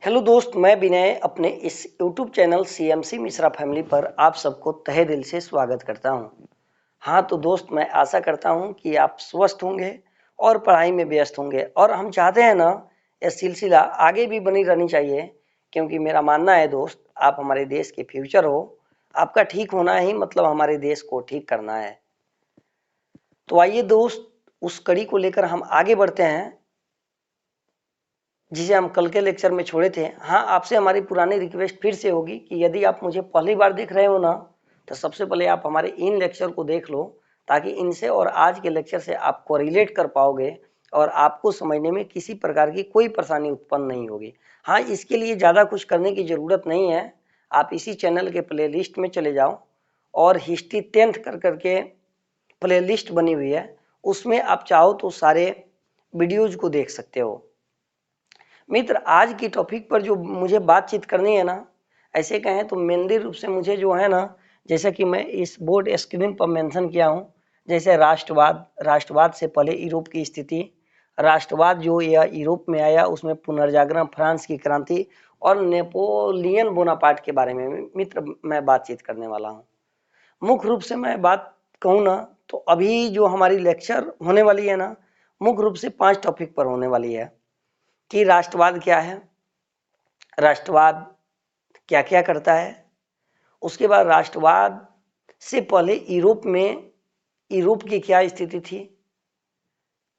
Hello दोस्त, मैं विनय अपने इस YouTube channel CMC Mishra family पर आप सबको तहे दिल से स्वागत करता हूं। हाँ तो दोस्त, मैं आशा करता हूं कि आप स्वस्थ होंगे और पढ़ाई में व्यस्त होंगे। और हम चाहते हैं ना, यह सिलसिला आगे भी बनी रहनी चाहिए, क्योंकि मेरा मानना है दोस्त, आप हमारे देश के फ्यूचर हो। आपका ठीक होना ही मतलब हमारे देश को ठीक करना है। तो आइए दोस्त, उस कड़ी को लेकर हम आगे बढ़ते हैं जिसे हम कल के लेक्चर में छोड़े थे। हाँ, आपसे हमारी पुरानी रिक्वेस्ट फिर से होगी कि यदि आप मुझे पहली बार देख रहे हो ना, तो सबसे पहले आप हमारे इन लेक्चर को देख लो, ताकि इनसे और आज के लेक्चर से आपको रिलेट कर पाओगे और आपको समझने में किसी प्रकार की कोई परेशानी उत्पन्न नहीं होगी। हाँ, इसके लिए ज़्यादा कुछ करने की ज़रूरत नहीं है। आप इसी चैनल के प्ले लिस्ट में चले जाओ और हिस्ट्री 10th कर करके प्ले लिस्ट बनी हुई है, उसमें आप चाहो तो सारे वीडियोज को देख सकते हो। मित्र, आज की टॉपिक पर जो मुझे बातचीत करनी है ना, ऐसे कहें तो मेनली रूप से मुझे जो है ना, जैसा कि मैं इस बोर्ड स्क्रीन पर मेंशन किया हूँ, जैसे राष्ट्रवाद से पहले यूरोप की स्थिति, राष्ट्रवाद जो यह यूरोप में आया उसमें पुनर्जागरण, फ्रांस की क्रांति और नेपोलियन बोनापार्ट के बारे में मित्र मैं बातचीत करने वाला हूँ। मुख्य रूप से मैं बात कहूँ ना, तो अभी जो हमारी लेक्चर होने वाली है ना, मुख्य रूप से 5 टॉपिक पर होने वाली है कि राष्ट्रवाद क्या है, राष्ट्रवाद क्या क्या करता है, उसके बाद राष्ट्रवाद से पहले यूरोप की क्या स्थिति थी,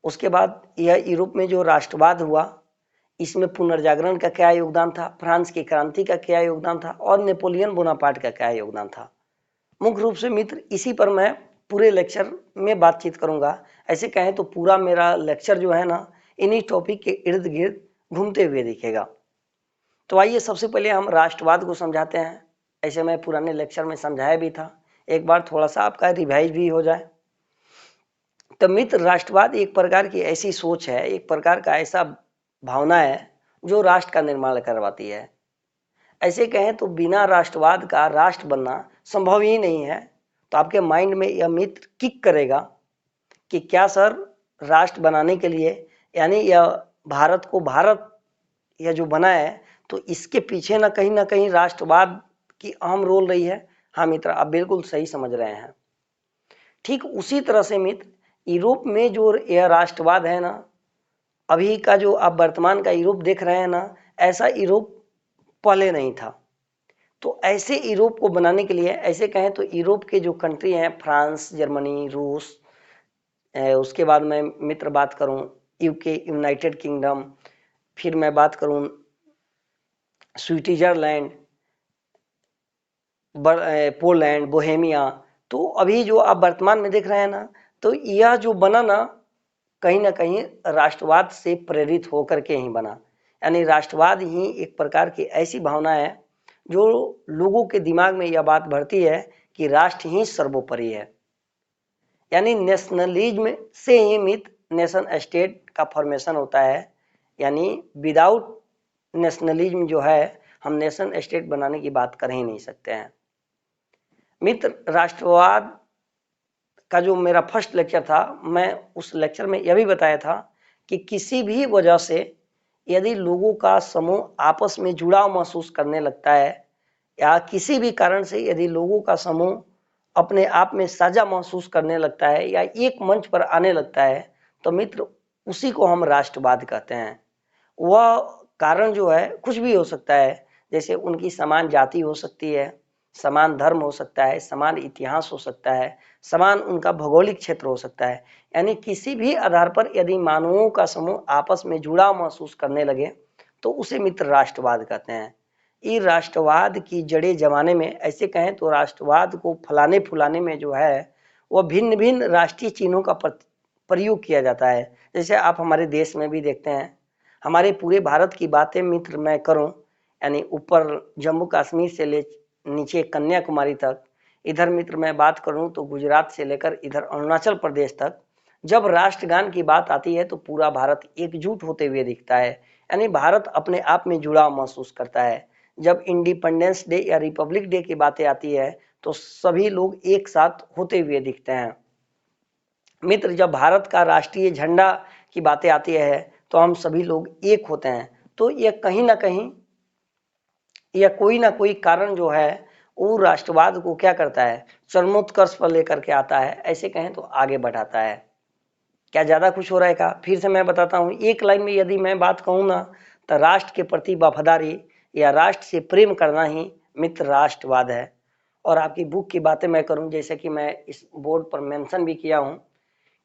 उसके बाद यह यूरोप में जो राष्ट्रवाद हुआ इसमें पुनर्जागरण का क्या योगदान था, फ्रांस की क्रांति का क्या योगदान था और नेपोलियन बोनापार्ट का क्या योगदान था। मुख्य रूप से मित्र इसी पर मैं पूरे लेक्चर में बातचीत करूंगा। ऐसे कहें तो पूरा मेरा लेक्चर जो है ना, इन्हीं टॉपिक के इर्द गिर्द घूमते हुए दिखेगा। तो आइए सबसे पहले हम राष्ट्रवाद को समझाते हैं। ऐसे मैं पुराने लेक्चर में समझाया भी था, एक बार थोड़ा सा आपका रिवाइज भी हो जाए। तो मित्र, राष्ट्रवाद एक प्रकार की ऐसी सोच है, एक प्रकार का ऐसा भावना है जो राष्ट्र का निर्माण करवाती है। ऐसे कहें तो बिना राष्ट्रवाद का राष्ट्र बनना संभव ही नहीं है। तो आपके माइंड में यह मित्र किक करेगा कि क्या सर, राष्ट्र बनाने के लिए यानी यह भारत को भारत यह जो बना है, तो इसके पीछे ना कहीं राष्ट्रवाद की अहम रोल रही है। हाँ मित्र, आप बिल्कुल सही समझ रहे हैं। ठीक उसी तरह से मित्र, यूरोप में जो यह राष्ट्रवाद है ना, अभी का जो आप वर्तमान का यूरोप देख रहे हैं ना, ऐसा यूरोप पहले नहीं था। तो ऐसे यूरोप को बनाने के लिए, ऐसे कहें तो यूरोप के जो कंट्री हैं, फ्रांस, जर्मनी, रूस, उसके बाद मैं मित्र बात करूं यूके, यूनाइटेड किंगडम, फिर मैं बात करूं स्विट्जरलैंड, पोलैंड, बोहेमिया, तो अभी जो आप वर्तमान में देख रहे हैं ना, तो यह जो बना ना कहीं राष्ट्रवाद से प्रेरित होकर के ही बना। यानी राष्ट्रवाद ही एक प्रकार की ऐसी भावना है जो लोगों के दिमाग में यह बात भरती है कि राष्ट्र ही सर्वोपरि है। यानी नेशनलिज्म से ही मित्र नेशन स्टेट का फॉर्मेशन होता है। यानी विदाउट नेशनलिज्म जो है, हम नेशन स्टेट बनाने की बात कर ही नहीं सकते हैं। मित्र, राष्ट्रवाद का जो मेरा फर्स्ट लेक्चर था, मैं उस लेक्चर में यह भी बताया था कि किसी भी वजह से यदि लोगों का समूह आपस में जुड़ाव महसूस करने लगता है, या किसी भी कारण से यदि लोगों का समूह अपने आप में साझा महसूस करने लगता है या एक मंच पर आने लगता है, तो मित्र उसी को हम राष्ट्रवाद कहते हैं। वह कारण जो है कुछ भी हो सकता है, जैसे उनकी समान जाति हो सकती है, समान धर्म हो सकता है, समान इतिहास हो सकता है, समान उनका भौगोलिक क्षेत्र हो सकता है। यानी किसी भी आधार पर यदि मानवों का समूह आपस में जुड़ाव महसूस करने लगे, तो उसे मित्र राष्ट्रवाद कहते हैं। ये राष्ट्रवाद की जड़ें जमाने में, ऐसे कहें तो राष्ट्रवाद को फलाने फुलाने में जो है, वह भिन्न भिन्न राष्ट्रीय चिन्हों का प्रयोग किया जाता है। जैसे आप हमारे देश में भी देखते हैं, हमारे पूरे भारत की बातें मित्र मैं करूं, यानी ऊपर जम्मू कश्मीर से ले नीचे कन्याकुमारी तक, इधर मित्र मैं बात करूं तो गुजरात से लेकर इधर अरुणाचल प्रदेश तक, जब राष्ट्रगान की बात आती है तो पूरा भारत एकजुट होते हुए दिखता है। यानी भारत अपने आप में जुड़ाव महसूस करता है। जब इंडिपेंडेंस डे या रिपब्लिक डे की बातें आती है तो सभी लोग एक साथ होते हुए दिखते हैं। मित्र, जब भारत का राष्ट्रीय झंडा की बातें आती है तो हम सभी लोग एक होते हैं। तो यह कहीं ना कहीं या कोई ना कोई कारण जो है वो राष्ट्रवाद को क्या करता है, चरमोत्कर्ष पर लेकर के आता है, ऐसे कहें तो आगे बढ़ाता है। क्या ज्यादा कुछ हो रहा है का? फिर से मैं बताता हूं, एक लाइन में यदि मैं बात कहूं ना, तो राष्ट्र के प्रति वफादारी या राष्ट्र से प्रेम करना ही मित्र राष्ट्रवाद है। और आपकी बुक की बातें मैं करूं, जैसे कि मैं इस बोर्ड पर मेंशन भी किया हूं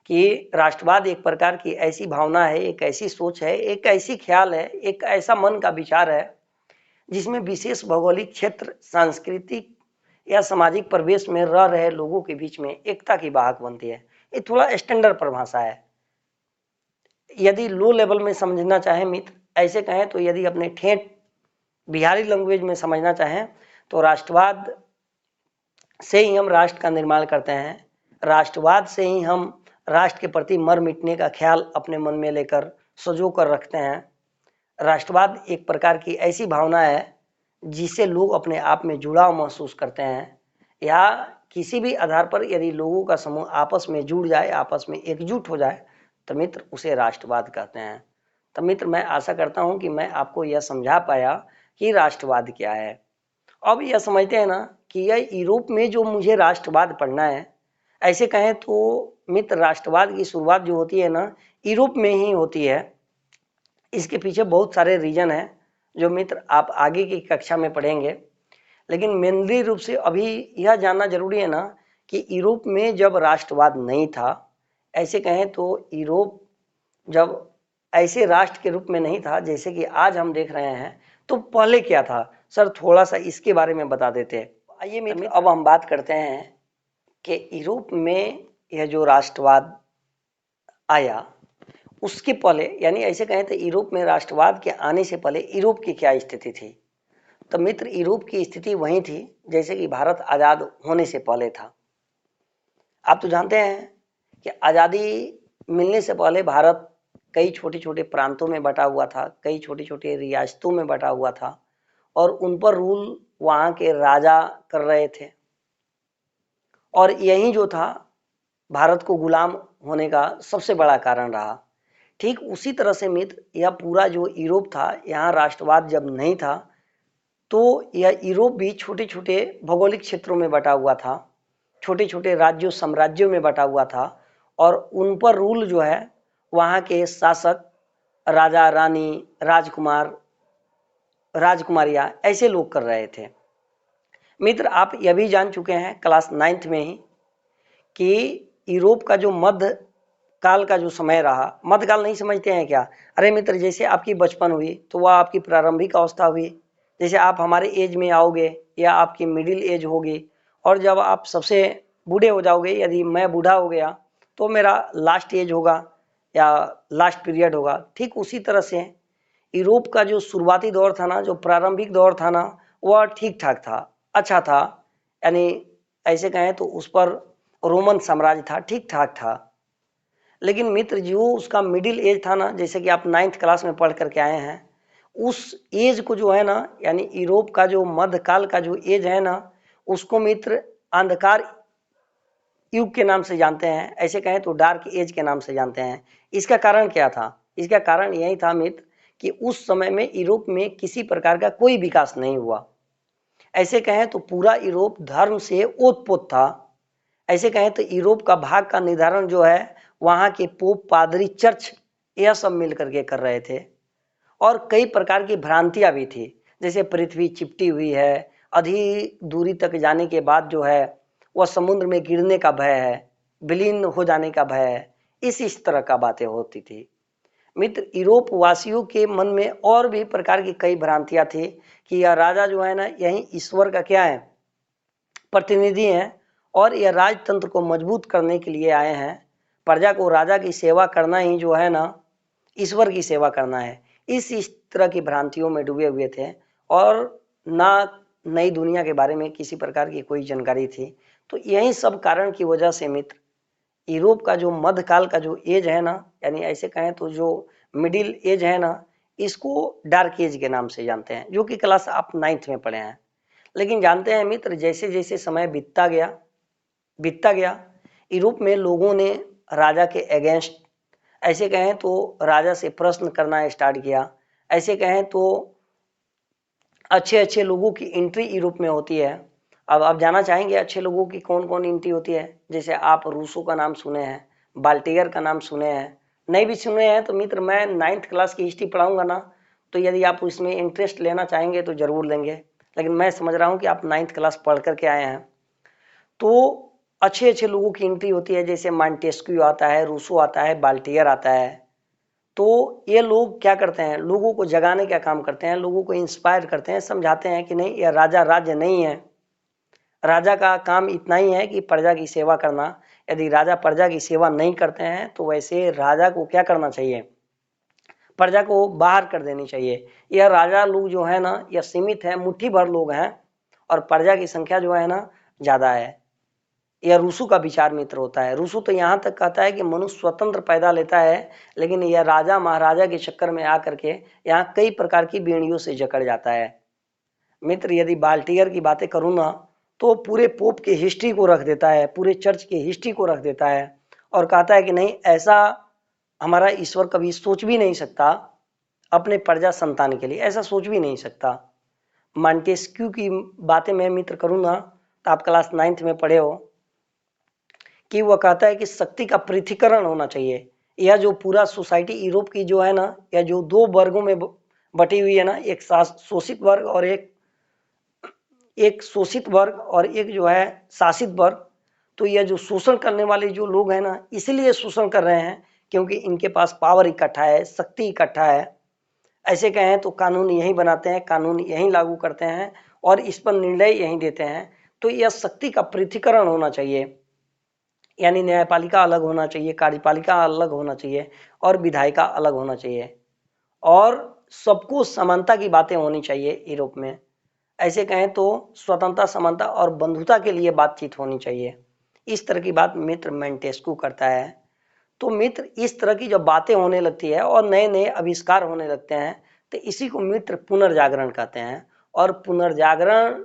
कि राष्ट्रवाद एक प्रकार की ऐसी भावना है, एक ऐसी सोच है, एक ऐसी ख्याल है, एक ऐसा मन का विचार है जिसमें विशेष भौगोलिक क्षेत्र, सांस्कृतिक या सामाजिक परिवेश में रह रहे लोगों के बीच में एकता की वाहक बनती है। ये थोड़ा स्टैंडर्ड परिभाषा है। यदि लो लेवल में समझना चाहें मित्र, ऐसे कहें तो यदि अपने ठेठ बिहारी लैंग्वेज में समझना चाहें तो राष्ट्रवाद से ही हम राष्ट्र का निर्माण करते हैं, राष्ट्रवाद से ही हम राष्ट्र के प्रति मर मिटने का ख्याल अपने मन में लेकर सजो कर रखते हैं। राष्ट्रवाद एक प्रकार की ऐसी भावना है जिससे लोग अपने आप में जुड़ाव महसूस करते हैं, या किसी भी आधार पर यदि लोगों का समूह आपस में जुड़ जाए, आपस में एकजुट हो जाए, तो मित्र उसे राष्ट्रवाद कहते हैं। तो मित्र मैं आशा करता हूं कि मैं आपको यह समझा पाया कि राष्ट्रवाद क्या है। अब यह समझते हैं ना कि यह यूरोप में जो मुझे राष्ट्रवाद पढ़ना है, ऐसे कहें तो मित्र राष्ट्रवाद की शुरुआत जो होती है ना, यूरोप में ही होती है। इसके पीछे बहुत सारे रीजन हैं जो मित्र आप आगे की कक्षा में पढ़ेंगे, लेकिन मेनली रूप से अभी यह जानना जरूरी है ना कि यूरोप में जब राष्ट्रवाद नहीं था, ऐसे कहें तो यूरोप जब ऐसे राष्ट्र के रूप में नहीं था जैसे कि आज हम देख रहे हैं, तो पहले क्या था सर, थोड़ा सा इसके बारे में बता देते हैं। आइए मित्र अब हम बात करते हैं कि यूरोप में यह जो राष्ट्रवाद आया उसके पहले, यानी ऐसे कहें तो यूरोप में राष्ट्रवाद के आने से पहले यूरोप की क्या स्थिति थी। तो मित्र यूरोप की स्थिति वही थी जैसे कि भारत आजाद होने से पहले था। आप तो जानते हैं कि आजादी मिलने से पहले भारत कई छोटे छोटे प्रांतों में बटा हुआ था, कई छोटे छोटे रियासतों में बटा हुआ था, और उन पर रूल वहां के राजा कर रहे थे, और यही जो था भारत को गुलाम होने का सबसे बड़ा कारण रहा। ठीक उसी तरह से मित्र यह पूरा जो यूरोप था, यहाँ राष्ट्रवाद जब नहीं था तो यह यूरोप भी छोटे छोटे भौगोलिक क्षेत्रों में बटा हुआ था, छोटे छोटे राज्यों साम्राज्यों में बटा हुआ था, और उन पर रूल जो है वहाँ के शासक, राजा रानी, राजकुमार, राजकुमारियाँ ऐसे लोग कर रहे थे। मित्र आप यह भी जान चुके हैं क्लास 9th में ही कि यूरोप का जो मध्य काल का जो समय रहा, मध्यकाल नहीं समझते हैं क्या? अरे मित्र जैसे आपकी बचपन हुई तो वह आपकी प्रारंभिक अवस्था हुई, जैसे आप हमारे एज में आओगे या आपकी मिडिल एज होगी, और जब आप सबसे बूढ़े हो जाओगे, यदि मैं बूढ़ा हो गया तो मेरा लास्ट एज होगा या लास्ट पीरियड होगा। ठीक उसी तरह से यूरोप का जो शुरुआती दौर था ना, जो प्रारंभिक दौर था ना, वह ठीक ठाक था, अच्छा था, यानी ऐसे कहें तो उस पर रोमन साम्राज्य था, ठीक ठाक था। लेकिन मित्र जो उसका मिडिल एज था ना, जैसे कि आप 9th क्लास में पढ़ करके आए हैं, उस एज को जो है ना, यानी यूरोप का जो मध्यकाल का जो एज है ना, उसको मित्र अंधकार युग के नाम से जानते हैं, ऐसे कहें तो डार्क एज के नाम से जानते हैं। इसका कारण क्या था? इसका कारण यही था मित्र कि उस समय में यूरोप में किसी प्रकार का कोई विकास नहीं हुआ। ऐसे कहें तो पूरा यूरोप धर्म से ओतप्रोत था। ऐसे कहें तो यूरोप का भाग का निर्धारण जो है वहाँ के पोप, पादरी, चर्च, यह सब मिल करके कर रहे थे। और कई प्रकार की भ्रांतियां भी थी, जैसे पृथ्वी चिपटी हुई है, अधिक दूरी तक जाने के बाद जो है वह समुद्र में गिरने का भय है, विलीन हो जाने का भय है, इस तरह का बातें होती थी। मित्र यूरोप वासियों के मन में और भी प्रकार की कई भ्रांतियां थी कि यह राजा जो है ना, यही ईश्वर का क्या है, प्रतिनिधि हैं, और यह राजतंत्र को मजबूत करने के लिए आए हैं। प्रजा को राजा की सेवा करना ही जो है ना, ईश्वर की सेवा करना है। इस तरह की भ्रांतियों में डूबे हुए थे, और ना नई दुनिया के बारे में किसी प्रकार की कोई जानकारी थी। तो यही सब कारण की वजह से मित्र यूरोप का जो मध्यकाल का जो एज है ना, यानी ऐसे कहें तो जो मिडिल एज है ना, इसको डार्क एज के नाम से जानते हैं, जो कि क्लास आप 9th में पढ़े हैं। लेकिन जानते हैं मित्र जैसे जैसे समय बीतता गया यूरोप में लोगों ने राजा के अगेंस्ट, ऐसे कहें तो राजा से प्रश्न करना स्टार्ट किया, ऐसे कहें तो अच्छे अच्छे लोगों की एंट्री यूरोप में होती है। अब आप जानना चाहेंगे अच्छे लोगों की कौन कौन एंट्री होती है? जैसे आप रूसो का नाम सुने हैं, बाल्टियर का नाम सुने हैं, नहीं भी सुने हैं तो मित्र मैं 9th क्लास की हिस्ट्री पढ़ाऊंगा ना, तो यदि आप उसमें इंटरेस्ट लेना चाहेंगे तो जरूर लेंगे, लेकिन मैं समझ रहा हूँ कि आप 9th क्लास पढ़ करके आए हैं। तो अच्छे अच्छे लोगों की एंट्री होती है, जैसे मॉन्टेस्क्यू आता है, रूसो आता है, बाल्टियर आता है। तो ये लोग क्या करते हैं, लोगों को जगाने का काम करते हैं, लोगों को इंस्पायर करते हैं, समझाते हैं कि नहीं, यह राजा राज्य नहीं है, राजा का काम इतना ही है कि प्रजा की सेवा करना। यदि राजा प्रजा की सेवा नहीं करते हैं तो वैसे राजा को क्या करना चाहिए, प्रजा को बाहर कर देनी चाहिए। यह राजा लोग जो है ना, यह सीमित है, मुट्ठी भर लोग हैं और प्रजा की संख्या जो है ना ज्यादा है। यह रूसू का विचार मित्र होता है। रूसू तो यहाँ तक कहता है कि मनुष्य स्वतंत्र पैदा लेता है, लेकिन यह राजा महाराजा के चक्कर में आकर के यहाँ कई प्रकार की बेड़ियों से जकड़ जाता है। मित्र यदि बाल्टियर की बातें करूँ ना, तो पूरे पोप की हिस्ट्री को रख देता है, पूरे चर्च की हिस्ट्री को रख देता है और कहता है कि नहीं, ऐसा हमारा ईश्वर कभी सोच भी नहीं सकता अपने प्रजा संतान के लिए, ऐसा सोच भी नहीं सकता। मॉन्टेस्क्यू की बातें मैं मित्र करूँ ना, तो आप क्लास 9th में पढ़े हो कि वह कहता है कि शक्ति का पृथक्करण होना चाहिए। यह जो पूरा सोसाइटी यूरोप की जो है ना, यह जो दो वर्गों में बटी हुई है ना, एक शोषित वर्ग और एक शोषित वर्ग और एक जो है शासित वर्ग। तो यह जो शोषण करने वाले जो लोग हैं ना, इसलिए शोषण कर रहे हैं क्योंकि इनके पास पावर इकट्ठा है, शक्ति इकट्ठा है। ऐसे कहें तो कानून यही बनाते हैं, कानून यही लागू करते हैं और इस पर निर्णय यही देते हैं। तो यह शक्ति का पृथक्करण होना चाहिए, यानी न्यायपालिका अलग होना चाहिए, कार्यपालिका अलग होना चाहिए और विधायिका अलग होना चाहिए और सबको समानता की बातें होनी चाहिए यूरोप में। ऐसे कहें तो स्वतंत्रता, समानता और बंधुता के लिए बातचीत होनी चाहिए। इस तरह की बात मित्र मेंटेस्कू करता है। तो मित्र इस तरह की जब बातें होने लगती है और नए नए आविष्कार होने लगते हैं, तो इसी को मित्र पुनर्जागरण कहते हैं। और पुनर्जागरण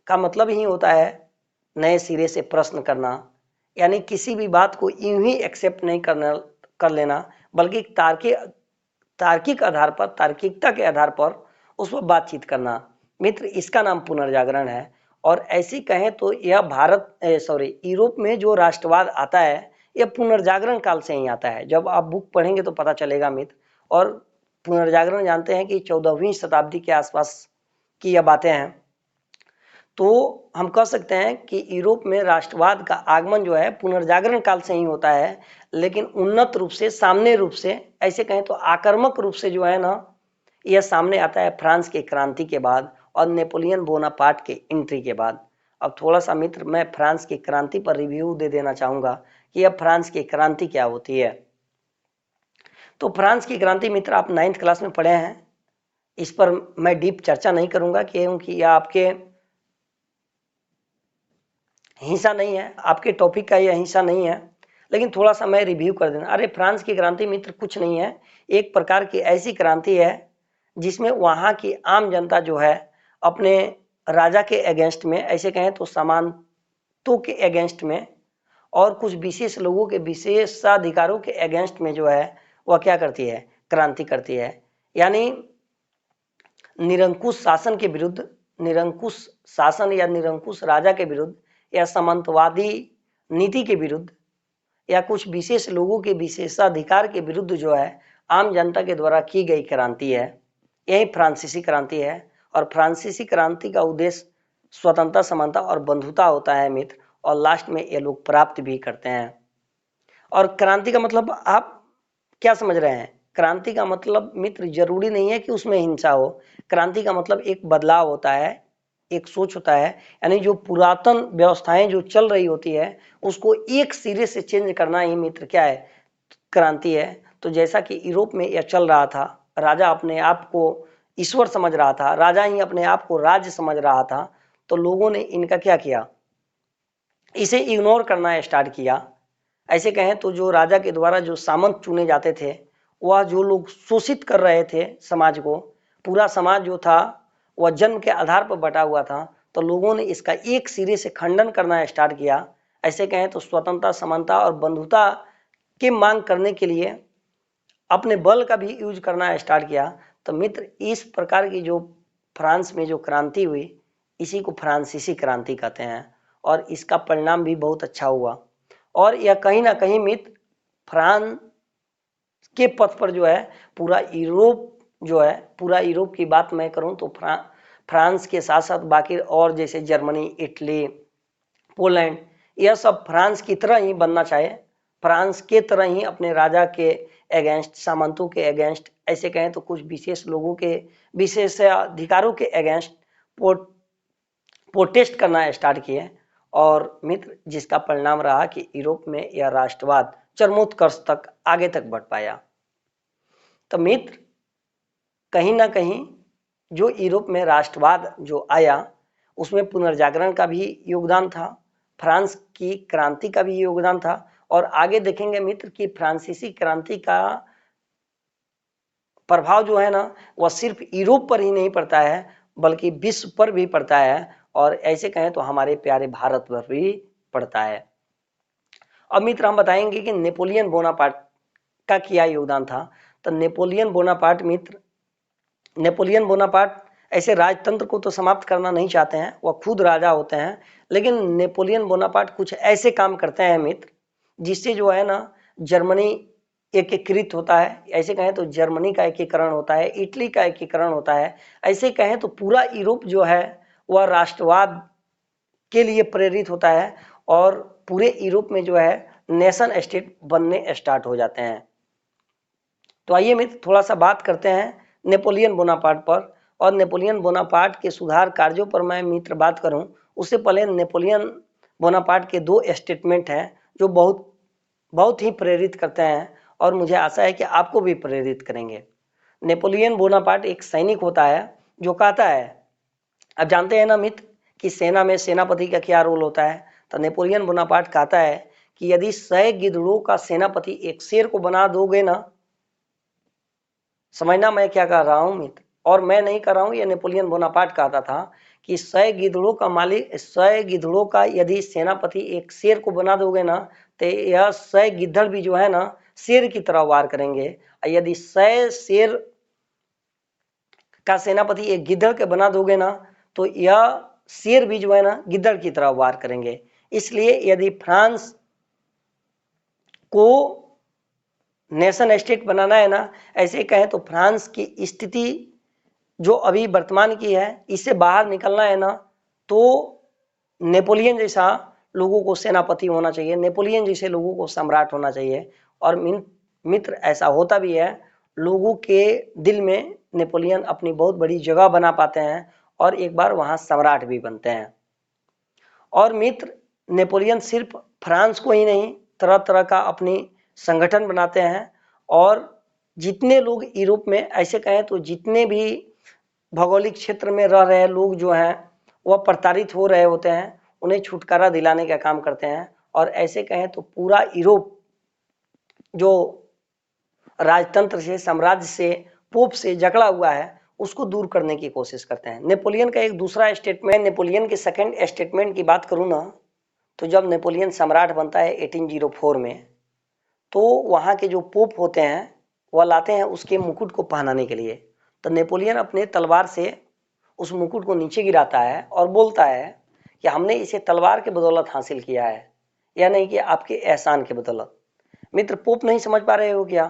का मतलब ही होता है नए सिरे से प्रश्न करना, यानी किसी भी बात को यूं ही एक्सेप्ट नहीं कर लेना, बल्कि तार्किक आधार पर, तार्किकता के आधार पर उस पर बातचीत करना। मित्र इसका नाम पुनर्जागरण है। और ऐसी कहें तो यह यूरोप में जो राष्ट्रवाद आता है, यह पुनर्जागरण काल से ही आता है। जब आप बुक पढ़ेंगे तो पता चलेगा मित्र। और पुनर्जागरण जानते हैं कि 14वीं शताब्दी के आसपास की यह बातें हैं। तो हम कह सकते हैं कि यूरोप में राष्ट्रवाद का आगमन जो है पुनर्जागरण काल से ही होता है, लेकिन उन्नत रूप से, सामने रूप से, ऐसे कहें तो आक्रामक रूप से जो है ना, यह सामने आता है फ्रांस की क्रांति के बाद और नेपोलियन बोनापार्ट के एंट्री के बाद। अब थोड़ा सा मित्र मैं फ्रांस की क्रांति पर रिव्यू दे देना चाहूंगा कि अब फ्रांस की क्रांति क्या होती है। तो फ्रांस की क्रांति मित्र आप 9th क्लास में पढ़े हैं, इस पर मैं डीप चर्चा नहीं करूंगा क्योंकि यह आपके हिस्सा नहीं है, आपके टॉपिक का यह हिस्सा नहीं है, लेकिन थोड़ा सा मैं रिव्यू कर देना। अरे फ्रांस की क्रांति मित्र कुछ नहीं है, एक प्रकार की ऐसी क्रांति है जिसमें वहाँ की आम जनता जो है अपने राजा के अगेंस्ट में, ऐसे कहें तो सामंतों के अगेंस्ट में और कुछ विशेष लोगों के विशेषाधिकारों के अगेंस्ट में जो है वह क्या करती है, क्रांति करती है। यानी निरंकुश शासन के विरुद्ध, निरंकुश शासन या निरंकुश राजा के विरुद्ध या सामंतवादी नीति के विरुद्ध या कुछ विशेष लोगों के विशेषाधिकार के विरुद्ध जो है आम जनता के द्वारा की गई क्रांति है, यही फ्रांसीसी क्रांति है। और फ्रांसीसी क्रांति का उद्देश्य स्वतंत्रता, समानता और बंधुता होता है मित्र, और लास्ट में ये लोग प्राप्त भी करते हैं। और क्रांति का मतलब आप क्या समझ रहे हैं? क्रांति का मतलब मित्र जरूरी नहीं है कि उसमें हिंसा हो। क्रांति का मतलब एक बदलाव होता है, एक सोच होता है, यानी जो पुरातन व्यवस्थाएं जो चल रही होती है उसको एक सिरे से चेंज करना ही मित्र क्या है, क्रांति है। तो जैसा कि यूरोप में यह चल रहा था, राजा अपने आप को ईश्वर समझ रहा था, राजा ही अपने आप को राज्य समझ रहा था, तो लोगों ने इनका क्या किया, इसे इग्नोर करना स्टार्ट किया। ऐसे कहें तो जो राजा के द्वारा जो सामंत चुने जाते थे, वह जो लोग शोषित कर रहे थे समाज को, पूरा समाज जो था वह जन्म के आधार पर बटा हुआ था, तो लोगों ने इसका एक सिरे से खंडन करना स्टार्ट किया। ऐसे कहें तो स्वतंत्रता, समानता और बंधुता की मांग करने के लिए अपने बल का भी यूज करना स्टार्ट किया। तो मित्र इस प्रकार की जो फ्रांस में जो क्रांति हुई इसी को फ्रांसीसी क्रांति कहते हैं और इसका परिणाम भी बहुत अच्छा हुआ और यह कहीं ना कहीं मित्र फ्रांस के पथ पर जो है पूरा यूरोप जो है, पूरा यूरोप की बात मैं करूं तो फ्रांस के साथ साथ बाकी और जैसे जर्मनी, इटली, पोलैंड, यह सब फ्रांस की तरह ही बनना चाहे, फ्रांस के तरह ही अपने राजा के अगेंस्ट, सामंतों के अगेंस्ट, ऐसे कहें तो कुछ विशेष लोगों के विशेषाधिकारों के अगेंस्ट प्रोटेस्ट करना स्टार्ट किए और मित्र जिसका परिणाम रहा कि यूरोप में यह राष्ट्रवाद चरमोत्कर्ष तक आगे तक बढ़ पाया। तो मित्र कहीं ना कहीं जो यूरोप में राष्ट्रवाद जो आया उसमें पुनर्जागरण का भी योगदान था, फ्रांस की क्रांति का भी योगदान था और आगे देखेंगे मित्र कि फ्रांसीसी क्रांति का प्रभाव जो है ना वह सिर्फ यूरोप पर ही नहीं पड़ता है बल्कि विश्व पर भी पड़ता है और ऐसे कहें तो हमारे प्यारे भारत पर भी पड़ता है। अब मित्र हम बताएंगे कि नेपोलियन बोनापार्ट का क्या योगदान था। तो नेपोलियन बोनापार्ट मित्र, नेपोलियन बोनापार्ट ऐसे राजतंत्र को तो समाप्त करना नहीं चाहते हैं, वह खुद राजा होते हैं, लेकिन नेपोलियन बोनापार्ट कुछ ऐसे काम करते हैं मित्र जिससे जो है ना जर्मनी एकीकृत होता है, ऐसे कहें तो जर्मनी का एकीकरण होता है, इटली का एकीकरण होता है, ऐसे कहें तो पूरा यूरोप जो है वह राष्ट्रवाद के लिए प्रेरित होता है और पूरे यूरोप में जो है नेशन स्टेट बनने स्टार्ट हो जाते हैं। तो आइए मित्र थोड़ा सा बात करते हैं नेपोलियन बोनापार्ट पर और नेपोलियन बोनापार्ट के सुधार कार्यों पर मैं मित्र बात करूं उससे पहले नेपोलियन बोनापार्ट के दो स्टेटमेंट हैं जो बहुत ही प्रेरित करते हैं और मुझे आशा है कि आपको भी प्रेरित करेंगे। नेपोलियन बोनापार्ट एक सैनिक होता है जो कहता है, अब जानते हैं ना मित्र कि सेना में सेनापति का क्या रोल होता है। तो नेपोलियन बोनापार्ट कहता है कि यदि 100 गिद्धड़ों का सेनापति एक शेर को बना दोगे ना, समझना मैं क्या कह रहा हूं मित्र, और मैं नहीं कर रहा हूं, यह नेपोलियन बोनापार्ट कहता था कि 100 गिद्धड़ों का मालिक, 100 गिद्धड़ों का यदि सेनापति एक शेर को बना दोगे ना तो यह 100 गिद्धड़ भी जो है ना शेर की तरह वार करेंगे, और यदि 100 शेर का सेनापति एक गिद्धड़ के बना दोगे ना तो यह शेर भी जो है ना गिद्धड़ की तरह वार करेंगे। इसलिए यदि फ्रांस को नेशन स्टेट बनाना है ना, ऐसे कहें तो फ्रांस की स्थिति जो अभी वर्तमान की है इससे बाहर निकलना है ना तो नेपोलियन जैसा लोगों को सेनापति होना चाहिए, नेपोलियन जैसे लोगों को सम्राट होना चाहिए। और मित्र ऐसा होता भी है, लोगों के दिल में नेपोलियन अपनी बहुत बड़ी जगह बना पाते हैं और एक बार वहां सम्राट भी बनते हैं। और मित्र नेपोलियन सिर्फ फ्रांस को ही नहीं, तरह तरह का अपनी संगठन बनाते हैं और जितने लोग यूरोप में, ऐसे कहें तो जितने भी भौगोलिक क्षेत्र में रह रहे लोग जो हैं वह प्रताड़ित हो रहे होते हैं, उन्हें छुटकारा दिलाने का काम करते हैं और ऐसे कहें तो पूरा यूरोप जो राजतंत्र से, साम्राज्य से, पोप से जकड़ा हुआ है उसको दूर करने की कोशिश करते हैं। नेपोलियन का एक दूसरा स्टेटमेंट, नेपोलियन के सेकंड स्टेटमेंट की बात करूं ना तो जब नेपोलियन सम्राट बनता है 1804 में, तो वहाँ के जो पोप होते हैं वह लाते हैं उसके मुकुट को पहनाने के लिए। तो नेपोलियन अपने तलवार से उस मुकुट को नीचे गिराता है और बोलता है कि हमने इसे तलवार के बदौलत हासिल किया है, या नहीं कि आपके एहसान के बदौलत। मित्र पोप नहीं समझ पा रहे हो क्या?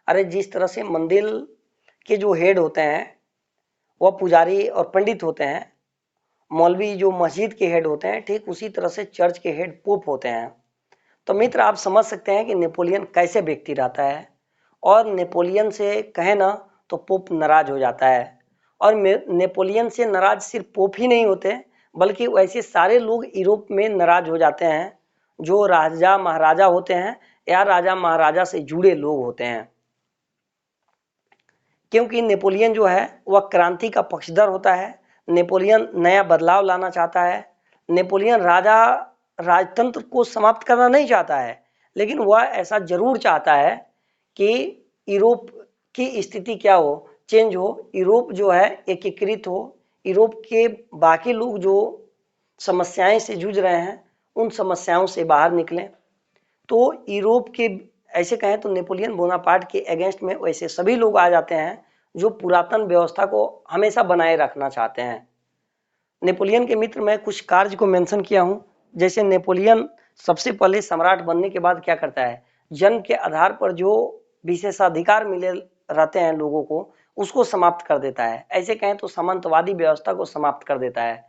अरे जिस तरह से मंदिर के जो हेड होते हैं वह पुजारी और पंडित होते हैं, मौलवी जो मस्जिद के हेड होते हैं, ठीक उसी तरह से चर्च के हेड पोप होते हैं। तो मित्र आप समझ सकते हैं कि नेपोलियन कैसे व्यक्ति रहता है और नेपोलियन से कहे ना तो पोप नाराज हो जाता है। और नेपोलियन से नाराज सिर्फ पोप ही नहीं होते बल्कि वैसे सारे लोग यूरोप में नाराज हो जाते हैं जो राजा महाराजा होते हैं या राजा महाराजा से जुड़े लोग होते हैं, क्योंकि नेपोलियन जो है वह क्रांति का पक्षधर होता है, नेपोलियन नया बदलाव लाना चाहता है, नेपोलियन राजतंत्र को समाप्त करना नहीं चाहता है, लेकिन वह ऐसा जरूर चाहता है कि यूरोप की स्थिति क्या हो, चेंज हो, यूरोप जो है एकीकृत हो, यूरोप के बाकी लोग जो समस्याएं से जूझ रहे हैं उन समस्याओं से बाहर निकलें। तो यूरोप के, ऐसे कहें तो नेपोलियन बोनापार्ट के अगेंस्ट में वैसे सभी लोग आ जाते हैं जो पुरातन व्यवस्था को हमेशा बनाए रखना चाहते हैं। नेपोलियन के मित्र मैं कुछ कार्य को मेंशन किया हूं, जैसे नेपोलियन सबसे पहले सम्राट बनने के बाद क्या करता है, जन्म के आधार पर जो विशेषाधिकार मिले रहते हैं लोगों को, उसको समाप्त कर देता है। ऐसे कहें तो सामंतवादी व्यवस्था को समाप्त कर देता है।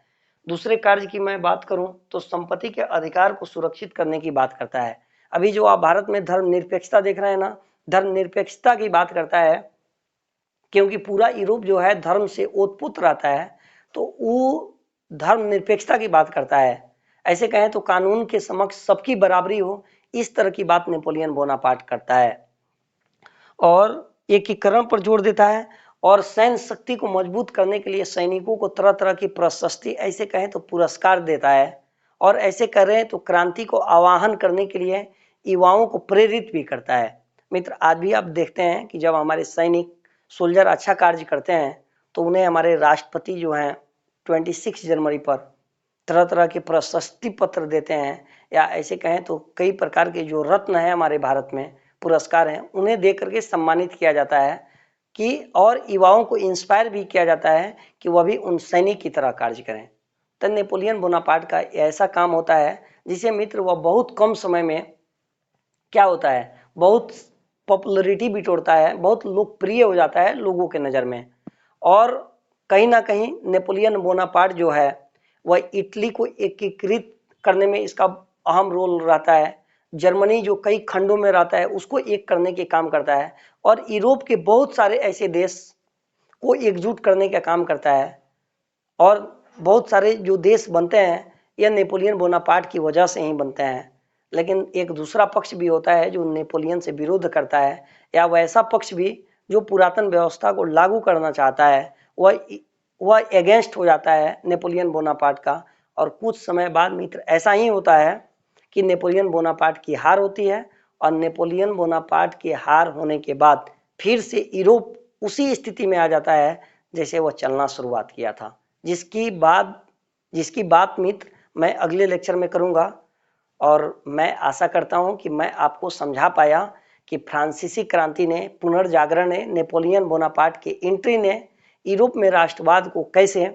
दूसरे कार्य की मैं बात करूं तो संपत्ति के अधिकार को सुरक्षित करने की बात करता है। अभी जो आप भारत में धर्मनिरपेक्षता देख रहे हैं ना, धर्मनिरपेक्षता की बात करता है, क्योंकि पूरा यूरोप जो है धर्म से ओतप्रोत रहता है, तो वो धर्मनिरपेक्षता की बात करता है। ऐसे कहें तो कानून के समक्ष सबकी बराबरी हो, इस तरह की बात नेपोलियन बोनापार्ट करता है। और एकीकरण पर जोर देता है और सैन्य शक्ति को मजबूत करने के लिए सैनिकों को तरह तरह की प्रशस्ति, ऐसे कहें तो पुरस्कार देता है। और ऐसे करें तो क्रांति को आवाहन करने के लिए युवाओं को प्रेरित भी करता है। मित्र, आज भी आप देखते हैं कि जब हमारे सैनिक सोल्जर अच्छा कार्य करते हैं तो उन्हें हमारे राष्ट्रपति जो हैं 26 जनवरी पर तरह तरह के प्रशस्ति पत्र देते हैं, या ऐसे कहें तो कई प्रकार के जो रत्न है हमारे भारत में पुरस्कार हैं, उन्हें दे करके सम्मानित किया जाता है कि, और युवाओं को इंस्पायर भी किया जाता है कि वह भी उन सैनिक की तरह कार्य करें। तो नेपोलियन बोनापार्ट का ऐसा काम होता है जिसे मित्र वह बहुत कम समय में क्या होता है, बहुत पॉपुलरिटी बिटोरता है, बहुत लोकप्रिय हो जाता है लोगों के नज़र में। और कहीं ना कहीं नेपोलियन बोनापार्ट जो है वह इटली को एकीकृत करने में इसका अहम रोल रहता है। जर्मनी जो कई खंडों में रहता है उसको एक करने के काम करता है, और यूरोप के बहुत सारे ऐसे देश को एकजुट करने का काम करता है। और बहुत सारे जो देश बनते हैं यह नेपोलियन बोनापार्ट की वजह से ही बनते हैं। लेकिन एक दूसरा पक्ष भी होता है जो नेपोलियन से विरोध करता है, या वैसा पक्ष भी जो पुरातन व्यवस्था को लागू करना चाहता है, वह अगेंस्ट हो जाता है नेपोलियन बोनापार्ट का। और कुछ समय बाद मित्र ऐसा ही होता है कि नेपोलियन बोनापार्ट की हार होती है, और नेपोलियन बोनापार्ट की हार होने के बाद फिर से यूरोप उसी स्थिति में आ जाता है जैसे वह चलना शुरुआत किया था, जिसकी बात मित्र मैं अगले लेक्चर में करूंगा। और मैं आशा करता हूं कि मैं आपको समझा पाया कि फ्रांसीसी क्रांति ने, पुनर्जागरण ने, नेपोलियन बोनापार्ट की एंट्री ने यूरोप में राष्ट्रवाद को कैसे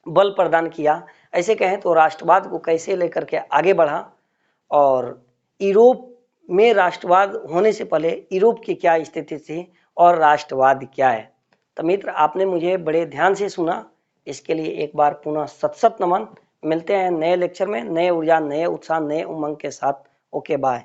बल प्रदान किया, ऐसे कहें तो राष्ट्रवाद को कैसे लेकर के आगे बढ़ा, और यूरोप में राष्ट्रवाद होने से पहले यूरोप की क्या स्थिति थी और राष्ट्रवाद क्या है। तो मित्र, आपने मुझे बड़े ध्यान से सुना, इसके लिए एक बार पुनः सत सत नमन। मिलते हैं नए लेक्चर में, नए ऊर्जा, नए उत्साह, नए उमंग के साथ। Okay, bye.